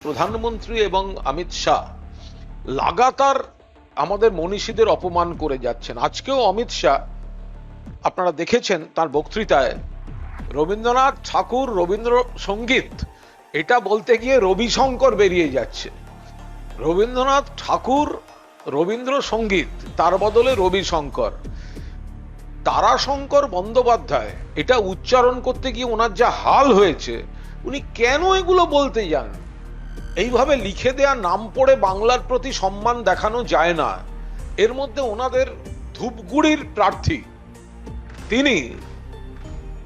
প্রধানমন্ত্রী এবং অমিত শাহ লাগাতার আমাদের মনীষীদের অপমান করে যাচ্ছেন। আজকেও অমিত শাহ, আপনারা দেখেছেন তার বক্তৃতায়, রবীন্দ্রনাথ ঠাকুর রবীন্দ্রসঙ্গীত এটা বলতে গিয়ে রবিশঙ্কর বেরিয়ে যাচ্ছে। রবীন্দ্রনাথ ঠাকুর রবীন্দ্রসঙ্গীত, তার বদলে রবিশঙ্কর। তারাশঙ্কর বন্দ্যোপাধ্যায় এটা উচ্চারণ করতে গিয়ে ওনার যা হাল হয়েছে, উনি কেন এগুলো বলতে যান? এইভাবে লিখে দেয়া নাম পড়ে বাংলার প্রতি সম্মান দেখানো যায় না। এর মধ্যে ওনাদের ধূপগুড়ির প্রার্থী, তিনি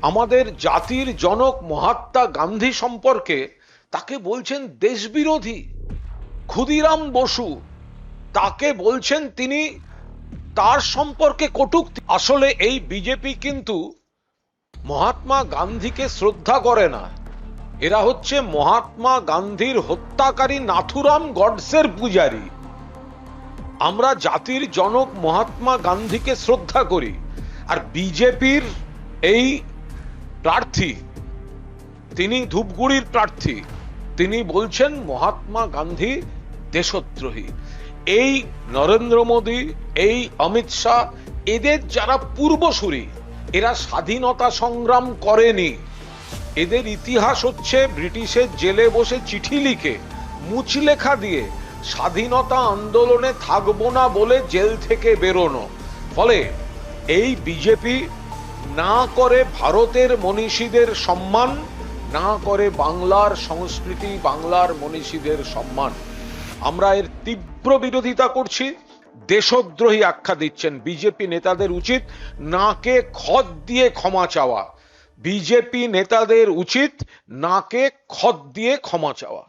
আমাদের জাতির জনক মহাত্মা গান্ধী সম্পর্কে তাকে বলছেন দেশবিরোধী। ক্ষুদিরাম বসু, তাকে বলছেন তিনি তার সম্পর্কে কটূক্তি। আসলে এই বিজেপি কিন্তু মহাত্মা গান্ধীকে শ্রদ্ধা করে না। এরা হচ্ছে মহাত্মা গান্ধীর হত্যাকারী নাথুরাম গডসের পূজারী। আমরা জাতির জনক মহাত্মা গান্ধীকে শ্রদ্ধা করি, আর বিজেপির এই প্রার্থী, তিনি ধূপগুড়ির প্রার্থী, তিনি বলছেন মহাত্মা গান্ধী দেশদ্রোহী। এই নরেন্দ্র মোদী, এই অমিত শাহ, এদের যারা পূর্বসূরি, এরা স্বাধীনতা সংগ্রাম করেনি। এদের ইতিহাস হচ্ছে ব্রিটিশের জেলে বসে চিঠি লিখে, মুচলেখা দিয়ে স্বাধীনতা আন্দোলনে থাকবো না বলে জেল থেকে বেরোনো। ফলে এই বিজেপি না করে ভারতের মনীষীদের সম্মান, না করে বাংলার সংস্কৃতি, বাংলার মনীষীদের সম্মান। আমরা এর তীব্র বিরোধিতা করছি। দেশদ্রোহী আখ্যা দিচ্ছেন বিজেপি নেতাদের উচিত নাকে খত দিয়ে ক্ষমা চাওয়া। বিজেপি নেতাদের উচিত নাকে খত দিয়ে ক্ষমা চাওয়া।